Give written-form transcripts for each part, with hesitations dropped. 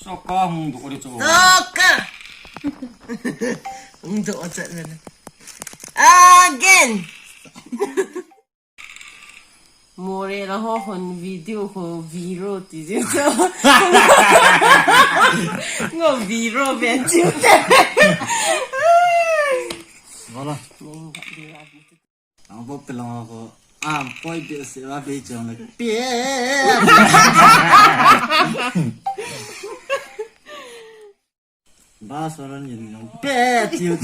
썩까 홍도 그랬죠. 썩까. ungdo 어쩌면. Again. More là ho hon video ho viral tí chứ. Ngô viral bên chịu thế. Voilà. Ang bốc lang ako. Boy di sila video na. Ba soron yun yung tiyo.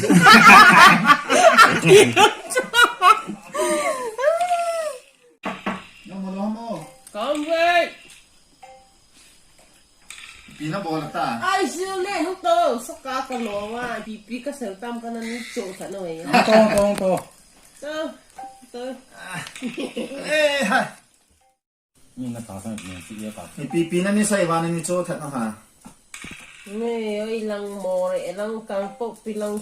Con ơi. Pi nó bò là ta. Ai siêu lên lúc tơ sắp cá con nó mà pi cái sợi tâm con nó nít chỗ thật rồi. To. Tơ. Ê ha. Nhưng mà tao sang mình sẽ yêu cả. Pi nó ni sai vào ni chỗ thật nó hả? Nè ơi lăng mò này lăng càng bốc pi lăng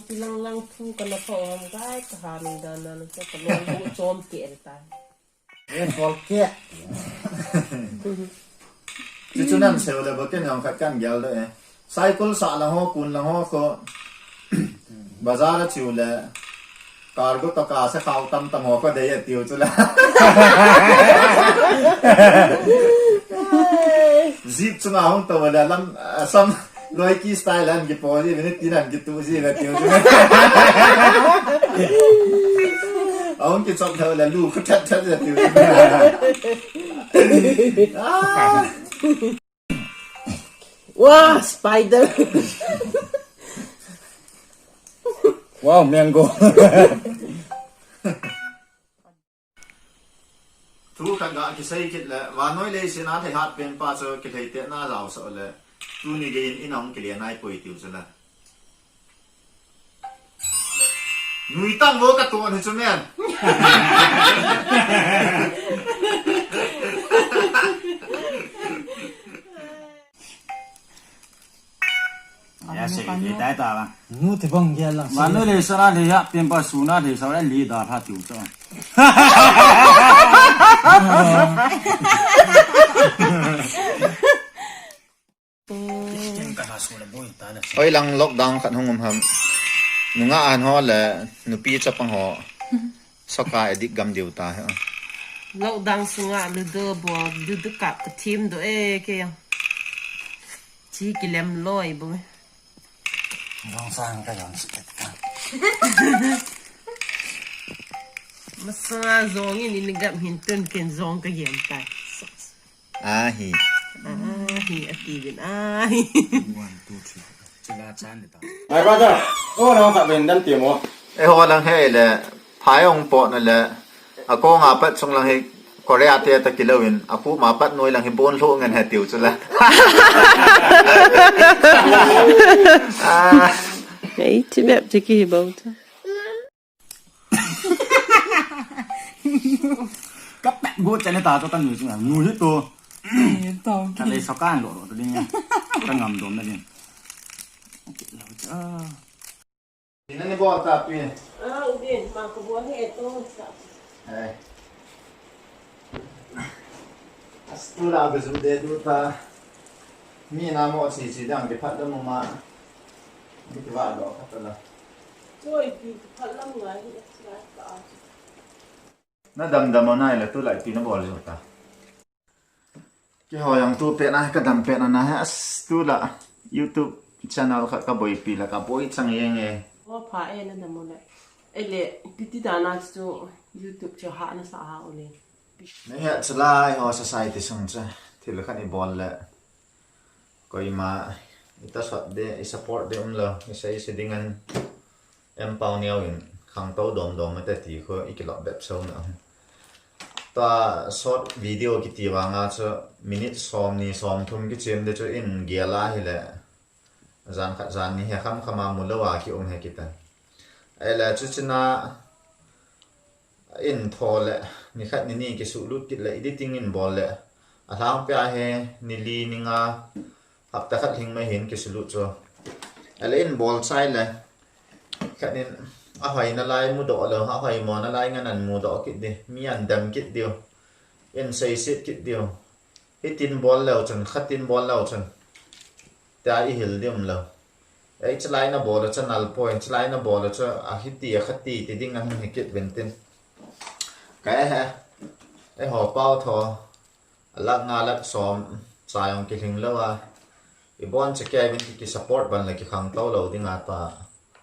thu con nó phồng cái hà mình đàn nó sẽ còn nó mua chôm kẹt ta. Em có kia. Chứ chúng em sẽ là bữa cái nào khách căn gel đấy. Cycle xả là ho cún là ho có. Bazaar là chịu là cargo to cả sẽ khao tâm tâm ho có đấy tiêu chứ là. Zip chung không tao là lắm some Loiki style là cái po gì nên tin ăn cái tu gì là tiêu chứ. Ông cái chọn thơ là lu có thật là tiêu. Wow, spider. Wow, mango. Thu kan ga ki sai kit la wa noi le sin a thai hat pen pa so ki thai te na rao so le tu ni ge in ong ki le nai poi tiu so la nui tang wo ka to ni chu men Ya sẽ đi tại ta mà. Nu thì bông kia là. Mà nơi này sao thì ya tiền bao số na thì sao lại lý đào phát tiêu cho. oi lang lockdown khat hongum ham nunga an ho le nupi chapang ho soka edik gam diu ta ha Lâu đang xuống à lư đơ bò lư đơ cặp cái team đó ê kia. Chỉ cái lem lôi bố. Không sang cái dòng sự thật. Mà sao zong ini ni gam hintun ken zong cái yem ta. a hi Hi akibin ai. 1, 2, 3. Chỉ là chán để tao. Này brother, ô nó phải bên đâm tiền mua. e ho lang he le phai ong po na le a ko nga pat song lang he korea te ta kilowin a pu ma pat noi lang he bon lo ngan he tiu chu la Ấy chị mẹ chị kỳ bầu thôi. Cấp bạn gỗ chạy lên tao cho tao nhiều chứ là ngu hết tôi. Thằng này sao can lộ tôi đi nha. Tao ngầm đốm đây đi. Ini bo ta pi Udin, mà có bố hệ tôi sao? Hey. Astula bezu de du ta mi na mo si si dang de phat lo mo ma mi wa do khat la Tôi thì thật lắm người na dam dam na la tu lai pi na bol jo ta ki ho yang tu pe na ka dam pe na ha tu la YouTube channel khat ka boy pi la ka boy chang ye nge Có phải em là một này. Ấy lệ, tí đàn nào cho YouTube cho hạ nó sao hao lên. ne ha chala ho society sung cha thil khan i bol la koi ma ita sot de support de lo isai se dingan em pau niao in khang to dom dom ma ta ti kho ikilot bep so na ta short video ki ti wa nga cho minute som thum ki chem de cho in giala hi le zan khat zan ni he kham khama mu lo wa ki he ki ta ai la chu china in thole ni khat ni ki su lut ki le editing in bol le a thang pya he ni li ni nga hap ta khat hing mai hin ki su lut cho ale in bol sai le khat nin a hoi na lai mu do lo a hoi mo na lai ngan an mu do ki de mi an dam ki dio in sei sit ki dio hitin bol lo chon khatin bol lo chon ta I hil dim lo ai chlai na bol cha nal point chlai na bol cha a hiti a khati ti ding ang hikit bentin cái ha ai ho pau tho lak nga lak som sayong ki hing lo a ibon cha kai bin ki support ban la ki khang to lo ding a ta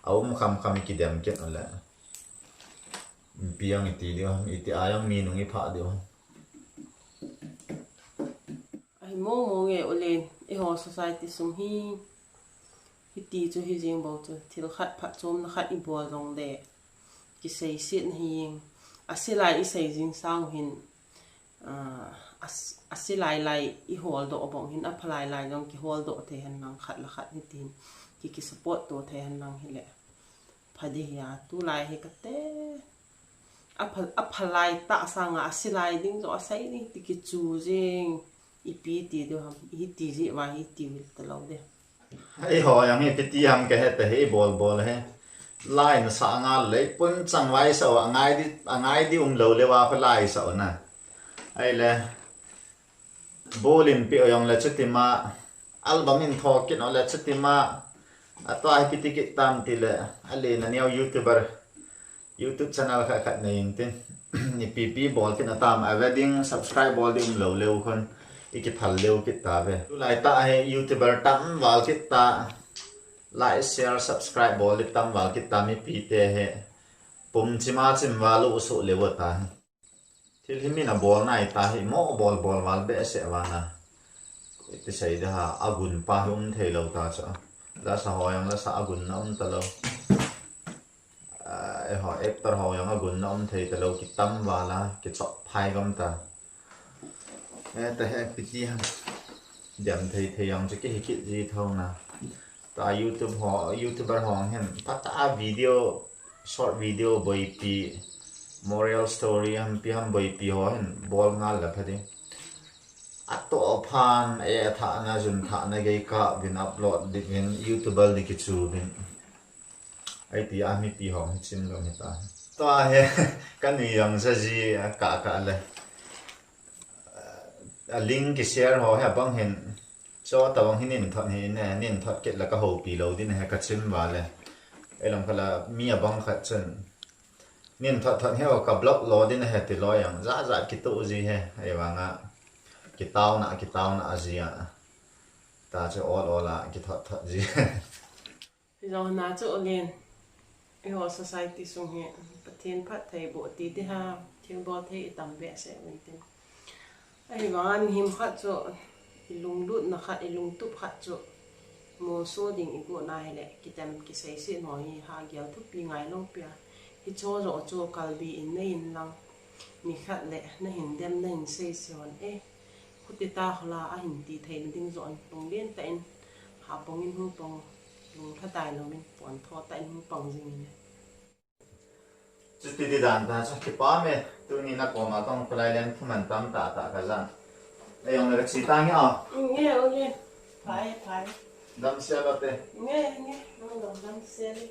awum kham ki dem ket la biang iti ayang minung I pha dio ai mo nge olen e ho society sum hi ti chu hi jing bo chu thil khat pha chom na khat I bo rong de ki sei sit hi asilai I sei jing sang hin asilai lai I hol do bong hin aphalai lai jong ki hol do the han nang khat la khat ni tin ki support to the han nang hi le phadi ya tu lai he ka te aphalai ta sanga asilai ding zo asai ni ti ki chu jing ipi ti do ham I ti ji wa hi ti wil ta lo de ai ho yang he ti ham ke he te he bol he line sa nga le pun chang wai so angai di lo le wa fa lai so na ai le bolin pi oyong le chutima album in thokin ole chutima atwa hi pitiki tam ti le ale na new YouTube channel kha khat nei tin ni pp bol tin atam a wedding subscribe bol dim lo leu khon iki phal leu kit ta ve tu lai ta he YouTuber tam wal kit ta like share subscribe bol tam wal kit ta mi pi te he pum chima chim walu su lewa ta thil hi min a bol nai ta hi mo bol wal be se wana iti sai da ha agun pa hum thei lo ta cha la sa hoyang la sa agun na ta lo họ actor họ yang agun na thei ta lo ki tam wala ki chop phai gam ta ta he piti ham jam thei yang che ki hikit ji thong na ta YouTuber họ hen pata video short video boy pi moral story ham boy pi ho hen bol ngal la phadi ato phan e tha na jun tha na gai ka bin upload din YouTuber di ki chu bin ai ti a mi pi hong chin lo ni ta to he kan ni yang sa ji ka le a link ki share ho ha bang hen cho ta bang hin thot he ne nin thot ket la ka ho pi lo din he ka chin wa le elam khala mi a bang khat chen nin thot he ka block lo din he ti lo yang za ki tu ji he ai wa nga ki tao na azia ta che all ki thot ji do na chu again e ho society sung he pathian phat thei bo ti te ha thing bo thei tam be se wen tin ai wan him khat chu ilung lut na khat ilung tup khat chu mo so ding I go na hele kitam ki sei se no hi ha gyal thu pi ngai lo pia hi cho ro chu kalbi in nei in lang ni khat le na hin dem na hin sei sion e khuti ta khla a hin ti thei ding zon tung lien ta in ha pong in hu pong lung tha tai lo min pon tho ta in hu pong jing ne chu ti di dan ta cha ki pa me tu ni na ko ma tong plai len thuman tam ta ka zan ai yong le chi ta nya nghe ok phải dam se ba te nghe nó đồng đăng xe đi